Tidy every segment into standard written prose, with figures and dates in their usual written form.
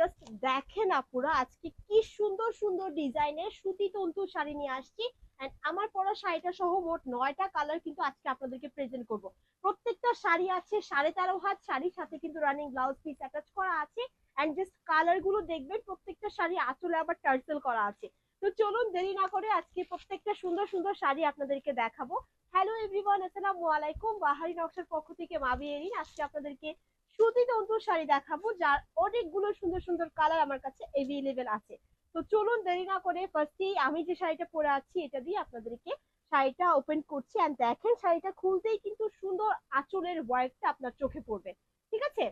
Just দেখেন আপুরা আজকে কি সুন্দর সুন্দর ডিজাইনের সুতি তন্তু শাড়ি নিয়ে আসছি। এন্ড আমার পরা শাড়িটা সহ মোট 9টা কালার কিন্তু আজকে আপনাদেরকে প্রেজেন্ট করব। প্রত্যেকটা শাড়ি আছে 13.5 হাত শাড়ির সাথে কিন্তু রানিং ব্লাউজ পিস অ্যাটাচ করা আছে। এন্ড জাস্ট কালার গুলো দেখবেন, প্রত্যেকটা শাড়ি আঁচলে আবার টার্সেল করা আছে। তো চলুন দেরি না করে আজকে প্রত্যেকটা সুন্দর সুন্দর শাড়ি আপনাদেরকে দেখাবো। হ্যালো এভরিওয়ান, আসসালামু আলাইকুম। বাহারি নকশার পক্ষ থেকে মাবি এরিন আজকে আপনাদেরকে সুতি তন্তুর শাড়ি দেখাবো, যার অনেকগুলো সুন্দর সুন্দর কালার আমার কাছে এভেলেবেল আছে। তো চলুন দেরি না করে ফার্স্টেই আমি যে শাড়িটা পরে আছি এটা দিয়ে আপনাদেরকে শাড়িটা ওপেন করছি। এন্ড দেখেন শাড়িটা খুলতেই কিন্তু সুন্দর আঁচলের ওয়ার্কটা আপনার চোখে পড়বে। ঠিক আছে?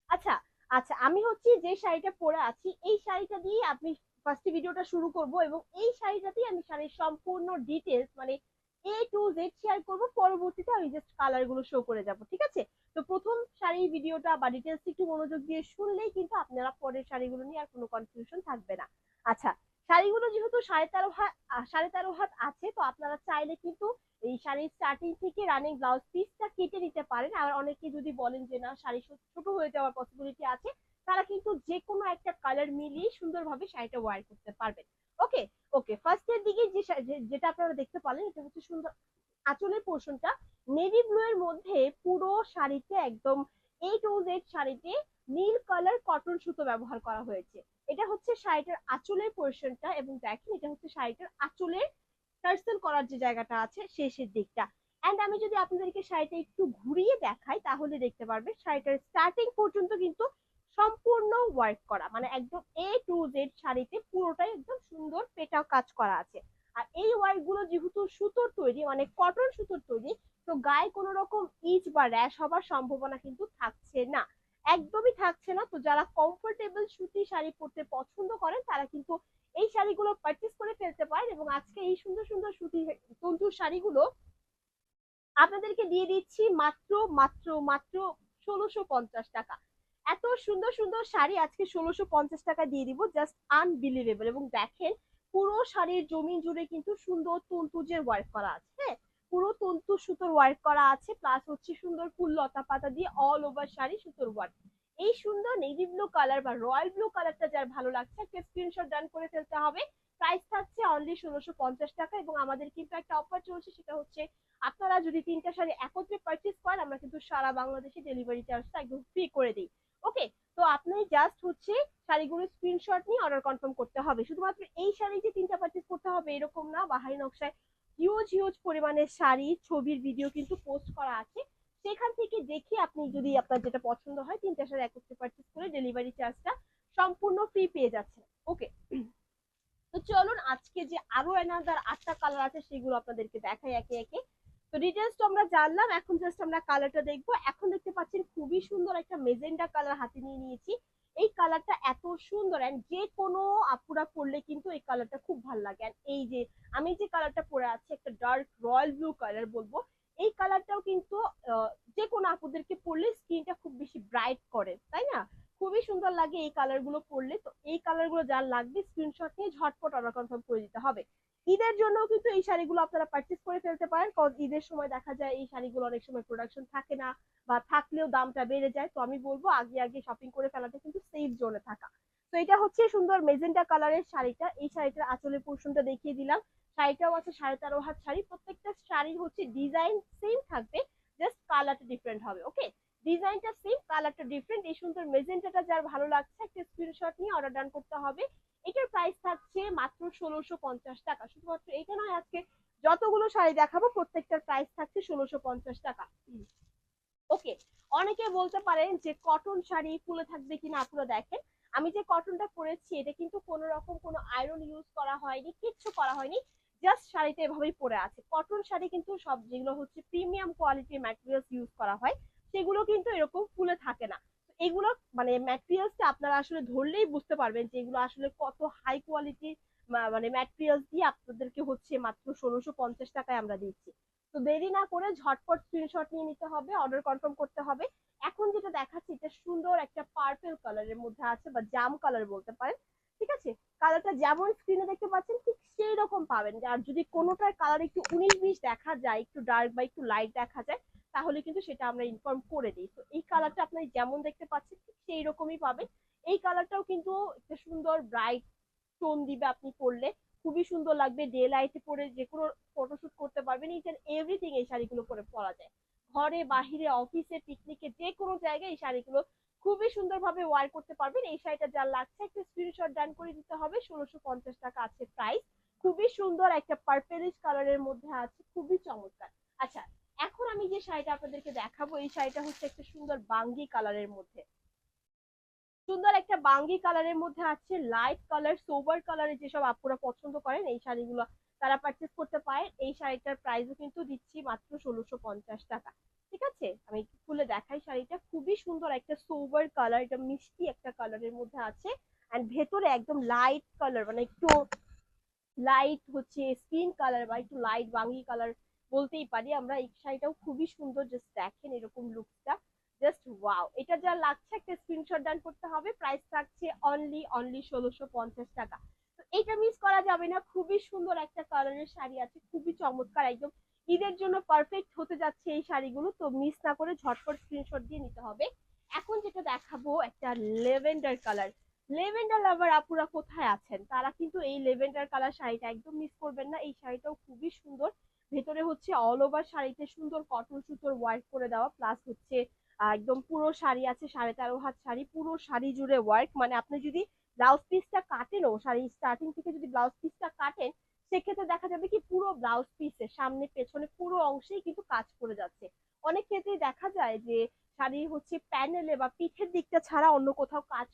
আচ্ছা, আচ্ছা, আমি হচ্ছে যে শাড়িটা পরে আছি এই শাড়িটা দিয়ে আপনি ফার্স্ট ভিডিওটা শুরু করব, এবং এই শাড়িটাতেই আমি শাড়ির সম্পূর্ণ ডিটেলস মানে A to Z শেয়ার করব। পরবর্তীতে আমি জাস্ট কালার গুলো শো করে যাব। ঠিক আছে? তো প্রথম শাড়ির ভিডিওটা বা ডিটেলস একটু মনোযোগ দিয়ে শুনলেই কিন্তু আপনারা পরের শাড়িগুলো নিয়ে আর কোনো কনফিউশন থাকবে না। আচ্ছা, শাড়িগুলো যেহেতু 13.5 হাত আছে, তো আপনারা চাইলে কিন্তু এই শাড়ির স্টার্টিং থেকে রানিং ব্লাউজ পিসটা কেটে নিতে পারেন। আর অনেকে যদি বলেন যে না শাড়ি ছোট হয়ে যাওয়ার পসিবিলিটি আছে, তারা কিন্তু যে কোনো একটা কালার মিলিয়ে সুন্দরভাবে শাড়িটা ওয়্যার করতে পারবেন। ওকে, ওকে, ফার্স্ট এর দিকে যেটা আপনারা দেখতে পারেন এটা হচ্ছে সুন্দর আঁচলের পোর্শনটা নেভি ব্লু এর মধ্যে। পুরো শাড়িতে একদম A to Z শাড়িতে নীল কালার কটন সুতো ব্যবহার করা হয়েছে। এটা হচ্ছে শাড়িটার আঁচলের পোর্শনটা, এবং দেখেন এটা হচ্ছে শাড়িটার আঁচলের টার্সেল করার যে জায়গাটা আছে শেষের দিকটা। এন্ড আমি যদি আপনাদেরকে শাড়িটা একটু ঘুরিয়ে দেখাই তাহলে দেখতে পারবেন শাড়িটার স্টার্টিং পর্যন্ত কিন্তু সম্পূর্ণ ওয়ার্ক করা, মানে একদম A to Z শাড়িতে পুরোটাই একদম সুন্দর পেটাও কাজ করা আছে। আর এই ওয়ার্ক গুলো যেহেতু সুতোর তৈরি মানে কটন সুতোর তৈরি, তো গায়ে কোনো রকম ইচ বা র্যাশ হবার সম্ভাবনা কিন্তু থাকছে না, একদমই থাকছে না। তো যারা কমফোর্টেবল সুতি শাড়ি পরতে পছন্দ করেন তারা কিন্তু এই শাড়িগুলো পারচেজ করে ফেলতে পারেন। এবং আজকে এই সুন্দর সুন্দর সুতি তন্তুর শাড়িগুলো আপনাদেরকে দিয়ে দিচ্ছি মাত্র মাত্র মাত্র 1650 টাকা। এত সুন্দর সুন্দর শাড়ি আজকে 1650 টাকা দিয়ে দিব, জাস্ট আনবিলিভেবল। এবং দেখেন পুরো শাড়ির জমি জুড়ে কিন্তু সুন্দর তন্তুজের ওয়ার্ক করা আছে। হ্যাঁ, পুরো তন্তু সুতোর ওয়ার্ক করা আছে, প্লাস হচ্ছে সুন্দর ফুল লতা পাতা দিয়ে অল ওভার শাড়ি সুতোর ওয়ার্ক। এই সুন্দর নেভি ব্লু কালার বা রয়্যাল ব্লু কালারটা যার ভালো লাগছে একটা স্ক্রিনশট ডান করে ফেলতে হবে। প্রাইস থাকছে অনলি 1650 টাকা। এবং আমাদের কিন্তু একটা অফার চলছে, সেটা হচ্ছে আপনারা যদি 3টা শাড়ি একত্রে পারচেজ করেন আমরা কিন্তু সারা বাংলাদেশে ডেলিভারি চার্জটা একদম ফ্রি করে দিই। ওকে, তো আপনি জাস্ট হচ্ছে শাড়িগুলো স্ক্রিনশট নিয়ে অর্ডার কনফার্ম করতে হবে। শুধুমাত্র এই শাড়ি যে 3টা পারচেজ করতে হবে এরকম না, বাহারি নকশায় হিউজ হিউজ পরিমাণের শাড়ি ছবির ভিডিও কিন্তু পোস্ট করা আছে। সেখান থেকে দেখে আপনি যদি আপনার যেটা পছন্দ হয় 3টা শাড়ি একত্রে পারচেজ করে ডেলিভারি চার্জটা সম্পূর্ণ ফ্রি পেয়ে যাচ্ছেন। ওকে, তো চলুন আজকে যে আরো এনাদার 8টা কালার আছে সেগুলো আপনাদেরকে দেখাই একে একে। তো ডিটেলস তো আমরা জানলাম, এখন জাস্ট আমরা কালারটা দেখবো। এখন দেখতে পাচ্ছেন খুবই সুন্দর একটা মেজেন্ডা কালার হাতে নিয়ে নিয়েছি। এই কালারটা এত সুন্দর, এন্ড যে কোনো আপুরা পরলে কিন্তু এই কালারটা খুব ভালো লাগে। এন্ড এই যে আমি যে কালারটা পরে আছি একটা ডার্ক রয়্যাল ব্লু কালার বলবো, এই কালারটাও কিন্তু যে কোনো আপুদেরকে পরলে স্কিনটা খুব বেশি ব্রাইট করে, তাই না? খুবই সুন্দর লাগে এই কালার গুলো পরলে। তো এই কালার গুলো যার লাগবে স্ক্রিনশট নিয়ে ঝটপট অর্ডার কনফার্ম করে দিতে হবে। ঈদের জন্য কিন্তু এই শাড়িগুলো আপনারা পারচেজ করে ফেলতে পারেন, কারণ ঈদের সময় দেখা যায় এই শাড়িগুলো অনেক সময় প্রোডাকশন থাকে না, বা থাকলেও দামটা বেড়ে যায়। তো আমি বলবো আগে আগে শপিং করে ফেলাটা কিন্তু সেফ জোনে থাকা। তো এটা হচ্ছে সুন্দর মেজেন্টা কালারের শাড়িটা। এই শাড়িটার আঁচলের পোর্শনটা দেখিয়ে দিলাম। শাড়িটাও আছে 13.5 হাত শাড়ি। প্রত্যেকটা শাড়ির হচ্ছে ডিজাইন সেম থাকবে, জাস্ট কালারটা ডিফারেন্ট হবে। ওকে, ডিজাইনটা সেম, কালারটা ডিফারেন্ট। এই সুন্দর মেজেন্টাটা যার ভালো লাগছে একটা স্ক্রিনশট নিয়ে অর্ডার ডান করতে হবে। এটার প্রাইস থাকছে মাত্র 1650 টাকা। শুধুমাত্র এটা নয়, আজকে যতগুলো শাড়ি দেখাবো প্রত্যেকটার প্রাইস থাকছে 1650 টাকা। ওকে, অনেকে বলতে পারেন যে কটন শাড়ি ফুলে থাকবে কিনা। আপনারা দেখেন আমি যে কটনটা পরেছি এটা কিন্তু কোনো রকম কোনো আয়রন ইউজ করা হয়নি, কিচ্ছু করা হয়নি, জাস্ট শাড়িটা এভাবেই পরে আছে। কটন শাড়ি কিন্তু সব যেগুলো হচ্ছে প্রিমিয়াম কোয়ালিটির ম্যাটেরিয়ালস ইউজ করা হয় সেগুলো কিন্তু এরকম ফুলে থাকে না। এগুলো মানে ম্যাটেরিয়ালসটা আপনারা আসলে ধরলেই বুঝতে পারবেন যে এগুলো আসলে কত হাই কোয়ালিটির মানে ম্যাটেরিয়ালস দিয়ে আপনাদেরকে হচ্ছে মাত্র 1650 টাকায় আমরা দিচ্ছি। তো দেরি না করে ঝটপট স্ক্রিনশট নিয়ে নিতে হবে, অর্ডার কনফার্ম করতে হবে। এখন যেটা দেখাচ্ছি এটা সুন্দর একটা পার্পল কালারের মধ্যে আছে, বা জাম কালার বলতে পারেন। ঠিক আছে, কালারটা যেমন স্ক্রিনে দেখতে পাচ্ছেন ঠিক সেই রকম পাবেন। আর যদি কোনোটার কালার একটু 19-20 দেখা যায়, একটু ডার্ক বা একটু লাইট দেখা যায়, তাহলে কিন্তু সেটা আমরা ইনফর্ম করে দিই। তো এই কালারটা আপনি যেমন দেখতে পাচ্ছেন ঠিক সেই রকমই পাবেন। এই কালারটাও কিন্তু একটা সুন্দর ব্রাইট টোন দিবে, আপনি পরলে খুবই সুন্দর লাগবে। ডে লাইটে পরে যে কোনো ফটোশুট করতে পারবেন, ইচ এন্ড এভরিথিং এই শাড়িগুলো পরে পরা যায়। ঘরে বাহিরে অফিসে পিকনিকে যে কোনো জায়গায় এই শাড়িগুলো খুবই সুন্দরভাবে ওয়ার করতে পারবেন। এই শাড়িটা যা লাগছে একটা স্ক্রিনশট ডান করে দিতে হবে। 1650 টাকা আছে প্রাইস। খুবই সুন্দর একটা পার্পেলিশ কালারের মধ্যে আছে, খুবই চমৎকার। আচ্ছা, এখন আমি যে শাড়িটা আপনাদেরকে দেখাবো এই শাড়িটা হচ্ছে একটা সুন্দর বাঙ্গি কালারের মধ্যে। সুন্দর একটা বাঙ্গি কালারের মধ্যে আছে, লাইট কালার সোবার কালারের যেসব আপুরা পছন্দ করেন এই শাড়িগুলো তারা পারচেস করতে পারেন। এই শাড়িটার প্রাইসও কিন্তু দিচ্ছি মাত্র 1650 টাকা। ঠিক আছে, আমি একটু খুলে দেখাই শাড়িটা। খুবই সুন্দর একটা সোবার কালার, এটা মিষ্টি একটা কালারের মধ্যে আছে। এন্ড ভেতরে একদম লাইট কালার, মানে একটু লাইট হচ্ছে স্কিন কালার বা একটু লাইট বাঙ্গি কালার বলতেই পারি আমরা। এই শাড়িটাও খুবই সুন্দর, জাস্ট দেখেন এরকম লুকসটা, জাস্ট ওয়াও। এটা যা লাগছে একটা স্ক্রিনশট ডান করতে হবে। প্রাইস থাকছে অনলি 1650 টাকা। তো এটা মিস করা যাবে না, খুবই সুন্দর একটা কালারের শাড়ি আছে, খুবই চমৎকার, একদম ঈদের জন্য পারফেক্ট হতে যাচ্ছে এই শাড়িগুলো। তো মিস না করে ঝটপট স্ক্রিনশট দিয়ে নিতে হবে। এখন যেটা দেখাবো একটা লেভেন্ডার কালার। লেভেন্ডার লাভার আপুরা কোথায় আছেন, তারা কিন্তু এই লেভেন্ডার কালার শাড়িটা একদম মিস করবেন না। এই শাড়িটাও খুবই সুন্দর। ভেতরে হচ্ছে অল ওভার শাড়িতে সুন্দর কটন সুতোর ওয়ার্ক করে দেওয়া, প্লাস হচ্ছে একদম পুরো শাড়ি আছে 13.5 হাত শাড়ি, পুরো শাড়ি জুড়ে ওয়ার্ক। মানে আপনি যদি ব্লাউজ পিসটা কাটেনও, শাড়ি স্টার্টিং থেকে যদি ব্লাউজ পিসটা কাটেন, সেক্ষেত্রে দেখা যাবে কি পুরো ব্লাউজ পিসে সামনে পেছনে পুরো অংশেই কিন্তু কাজ করে যাচ্ছে। অনেক ক্ষেত্রেই দেখা যায় যে শাড়ি হচ্ছে প্যানেলে বা পিঠের দিকটা ছাড়া অন্য কোথাও কাজ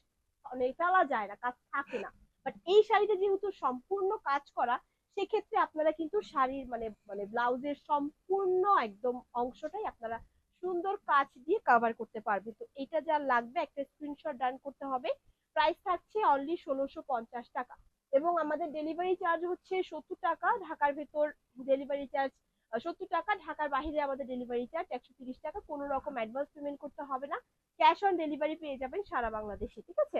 মানে ফেলা যায় না, কাজ থাকে না। বাট এই শাড়িতে যেহেতু সম্পূর্ণ কাজ করা, সেক্ষেত্রে আপনারা কিন্তু শাড়ির মানে মানে ব্লাউজের সম্পূর্ণ একদম অংশটাই আপনারা সুন্দর কাজ দিয়ে কভার করতে পারবে। তো এটা যা লাগবে একটা স্ক্রিনশট ডান করতে হবে। প্রাইস থাকছে অনলি 1650 টাকা। এবং আমাদের ডেলিভারি চার্জ হচ্ছে 70 টাকা, ঢাকার ভেতর ডেলিভারি চার্জ 70 টাকা, ঢাকার বাইরে আমাদের ডেলিভারি চার্জ 130 টাকা। কোনো রকম অ্যাডভান্স পেমেন্ট করতে হবে না, ক্যাশ অন ডেলিভারি পেয়ে যাবেন সারা বাংলাদেশে। ঠিক আছে,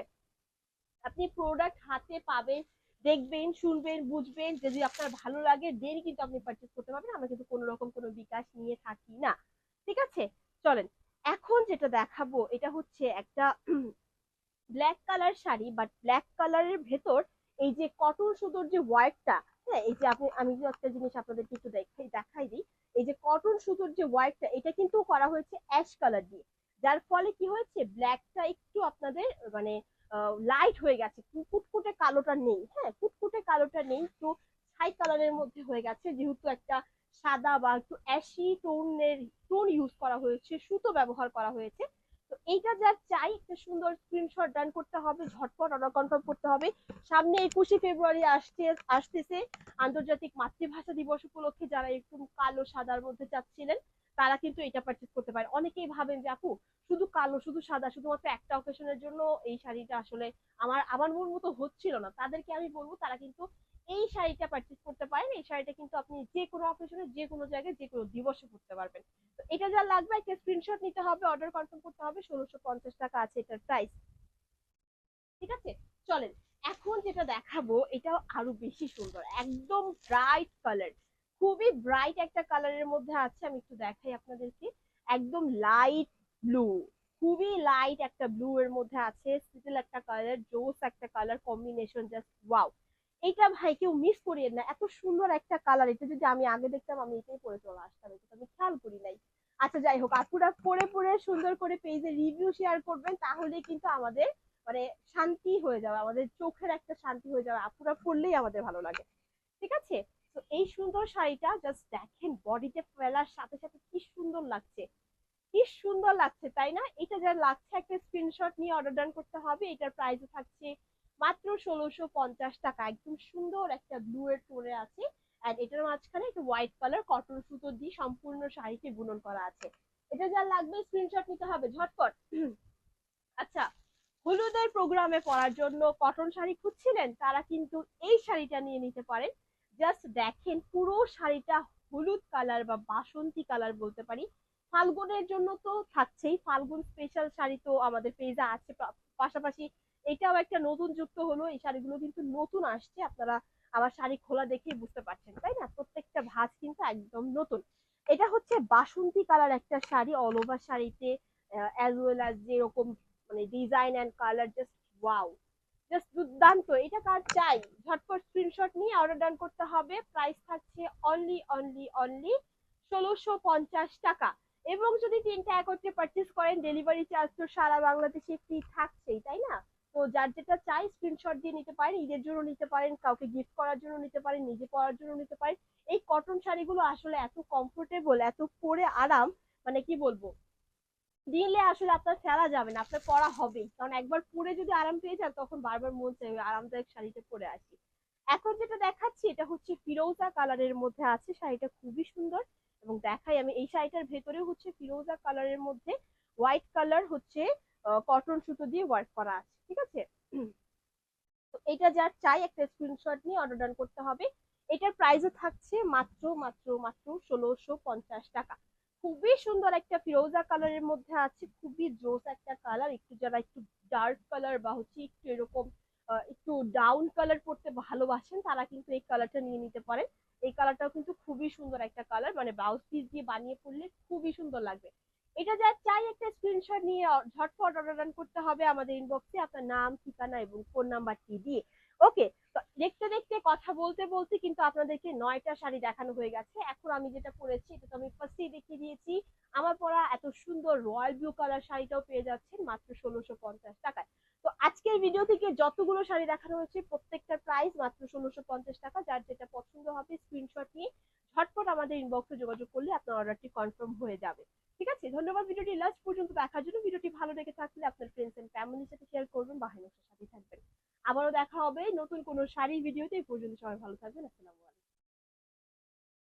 আপনি প্রোডাক্ট হাতে পাবেন, দেখবেন শুনবেন বুঝবেন, যদি আপনার ভালো লাগে দেন কিন্তু আপনি পারচেস করতে পারবেন। আমরা কিন্তু কোনো রকম কোনো বিকাশ নিয়ে থাকি না। ঠিক আছে, চলেন এখন যেটা দেখাবো এটা হচ্ছে একটা black colour sari, but black কালারের ভেতর এই যে কটন সুতোর যে ওয়ার্কটা, হ্যাঁ এই যে আপনি আমি যে একটা জিনিস আপনাদেরকে একটু দেখাই দিই। এই যে কটন সুতোর যে ওয়ার্কটা, এটা কিন্তু করা হয়েছে অ্যাশ কালার দিয়ে, যার ফলে কি হয়েছে ব্ল্যাকটা একটু আপনাদের মানে লাইট হয়ে গেছে, কুটকুটে কালোটা নেই। হ্যাঁ, কুটকুটে কালোটা নেই, একটু ছাই কালারের মধ্যে হয়ে গেছে, যেহেতু একটা সাদা বা একটু অ্যাশি টোন ইউজ করা হয়েছে, সুতো ব্যবহার করা হয়েছে। তো এইটা যা চাই একটা সুন্দর স্ক্রিনশট ডান করতে হবে, ঝটপট অর্ডার কনফার্ম করতে হবে। সামনে 21শে ফেব্রুয়ারি আসতেছে আন্তর্জাতিক মাতৃভাষা দিবস উপলক্ষে। যারা একটু কালো সাদার মধ্যে চাচ্ছিলেন তারা কিন্তু এটা পারচেস করতে পারে। অনেকেই ভাবেন যে আপু শুধু কালো শুধু সাদা শুধুমাত্র একটা অকেশনের জন্য এই শাড়িটা আসলে আমার আমার মন মতো হচ্ছিল না, তাদেরকে আমি বলবো তারা কিন্তু এই শাড়িটা পারচেস করতে পারেন। এই শাড়িটা কিন্তু আপনি যে কোনো অকেশনে যে কোনো জায়গায় যে কোনো দিবসে পরতে পারবেন। তো এটা যা লাগবে একটা স্ক্রিনশট নিতে হবে, অর্ডার কনফার্ম করতে হবে। 1650 টাকা আছে এটার প্রাইস। ঠিক আছে, চলেন এখন যেটা দেখাবো এটাও আরো বেশি সুন্দর, একদম ব্রাইট কালার, খুবই ব্রাইট একটা কালারের মধ্যে আছে। আমি একটু দেখাই আপনাদেরকে, একদম লাইট ব্লু, খুবই লাইট একটা ব্লু এর মধ্যে আছে, সিটেল একটা কালার, জোস একটা কালার কম্বিনেশন, জাস্ট ওয়াও। এইটা ভাই কেউ মিস করিয়েন না, এত সুন্দর একটা কালার। এটা যদি আমি আগে দেখতাম আমি এটাই পরে চলে আসতাম, এটা আমি খেয়াল করি নাই। আচ্ছা যাই হোক, আপুরা পরে পরে সুন্দর করে পেজে রিভিউ শেয়ার করবেন, তাহলে কিন্তু আমাদের মানে শান্তি হয়ে যাবে, আমাদের চোখের একটা শান্তি হয়ে যাবে, আপুরা পরলেই আমাদের ভালো লাগে। ঠিক আছে, তো এই সুন্দর শাড়িটা জাস্ট দেখেন বডিতে ফেলার সাথে সাথে কি সুন্দর লাগছে, কি সুন্দর লাগছে তাই না? এটা যা লাগছে একটা স্ক্রিনশট নিয়ে অর্ডার ডান করতে হবে। এটার প্রাইস থাকছে মাত্র 1650 টাকা। একদম সুন্দর একটা ব্লু এর টোনে আছে, আর এটার মাঝখানে একটা হোয়াইট কালার কটন সুতো দিয়ে সম্পূর্ণ শাড়িতে বুনন করা আছে। এটা যা লাগবে স্ক্রিনশট নিতে হবে ঝটপট। আচ্ছা, হলুদের প্রোগ্রামে পরার জন্য কটন শাড়ি খুঁজছিলেন, তারা কিন্তু এই শাড়িটা নিয়ে নিতে পারেন। জাস্ট দেখেন পুরো শাড়িটা হলুদ কালার বা বাসন্তী কালার বলতে পারি। ফাল্গুনের জন্য তো থাকছেই, ফাল্গুন স্পেশাল শাড়ি তো আমাদের পেজে আছে। পাশাপাশি এটাও একটা নতুন যুক্ত হলো, এই শাড়িগুলো কিন্তু নতুন আসছে, আপনারা আমার শাড়ি খোলা দেখেই বুঝতে পারছেন তাই না, প্রত্যেকটা ভাঁজ কিন্তু একদম নতুন। এটা হচ্ছে বাসন্তী কালার একটা শাড়ি, অল ওভার শাড়িতে অ্যাজ ওয়েল অ্যাজ যেরকম মানে design and colour, just wow, just দুর্দান্ত। এটা কার চাই ঝটপট স্ক্রিনশট নিয়ে অর্ডার ডান করতে হবে। প্রাইস থাকছে অনলি অনলি অনলি 1650 টাকা। এবং যদি তিনটা একত্রে পারচেস করেন ডেলিভারি চার্জ তো সারা বাংলাদেশে ফ্রি থাকছেই, তাই না? তো যার যেটা চাই স্ক্রিনশট দিয়ে নিতে পারেন, ঈদের জন্য নিতে পারেন, কাউকে গিফট করার জন্য নিতে পারেন, নিজে পরার জন্য নিতে পারেন। এই কটন শাড়িগুলো আসলে এত কমফোর্টেবল, এত পরে আরাম, মানে কি বলবো, দিলে আসলে আপনার ফেলা যাবে না, আপনার পরা হবেই। কারণ একবার পরে যদি আরাম পেয়ে যান তখন বারবার মন চাইবে আরামদায়ক শাড়িটা পরে আসি। এখন যেটা দেখাচ্ছি এটা হচ্ছে ফিরোজা কালারের মধ্যে আছে, শাড়িটা খুবই সুন্দর। এবং দেখাই আমি, এই শাড়িটার ভেতরে হচ্ছে ফিরোজা কালারের মধ্যে হোয়াইট কালার হচ্ছে কটন সুতো দিয়ে ওয়ার্ক করা আছে, ঠিক আছে? তো এটা যার চাই একটা স্ক্রিনশট নিয়ে অর্ডার ডান করতে হবে। এটার প্রাইসও থাকছে মাত্র মাত্র মাত্র 1650 টাকা। খুবই সুন্দর একটা ফিরোজা কালারের মধ্যে আছে, খুবই জোস একটা কালার। একটু যারা একটু ডার্ক কালার বা হচ্ছে একটু এরকম একটু ডাউন কালার পড়তে ভালোবাসেন তারা কিন্তু এই কালারটা নিয়ে নিতে পারেন। এই কালারটাও কিন্তু খুবই সুন্দর একটা কালার, মানে ব্লাউজ পিস দিয়ে বানিয়ে পড়লে খুবই সুন্দর লাগবে। এটা যা চাই একটা স্ক্রিনশট নিয়ে ঝটপট অর্ডার ডান করতে হবে আমাদের ইনবক্সে আপনার নাম, ঠিকানা এবং ফোন নাম্বারটি দিয়ে। ওকে, তো দেখতে দেখতে কথা বলতে বলতে কিন্তু আপনাদেরকে 9টা শাড়ি দেখানো হয়ে গেছে। এখন আমি যেটা পরেছি এটা তো আমি ফার্স্টেই দেখিয়ে দিয়েছি। আমার পরা এত সুন্দর রয়্যাল ব্লু কালার শাড়িটাও পেয়ে যাচ্ছেন মাত্র 1650 টাকায়। তো আজকের ভিডিও থেকে যতগুলো শাড়ি দেখানো হয়েছে প্রত্যেকটার প্রাইস মাত্র 1650 টাকা। যার যেটা পছন্দ হবে স্ক্রিনশট নিয়ে ঝটপট আমাদের ইনবক্সে যোগাযোগ করলে আপনার অর্ডারটি কনফার্ম হয়ে যাবে। ঠিক আছে, ধন্যবাদ ভিডিওটি লাস্ট পর্যন্ত দেখার জন্য। ভিডিওটি ভালো লেগে থাকলে আপনার ফ্রেন্ডস এন্ড ফ্যামিলির সাথে শেয়ার করবেন বা হাইনোক্সের সাথে থাকবেন। আবারও দেখা হবে নতুন কোনো শাড়ির ভিডিওতে। এই পর্যন্ত সবাই ভালো থাকবেন। আসসালামু আলাইকুম।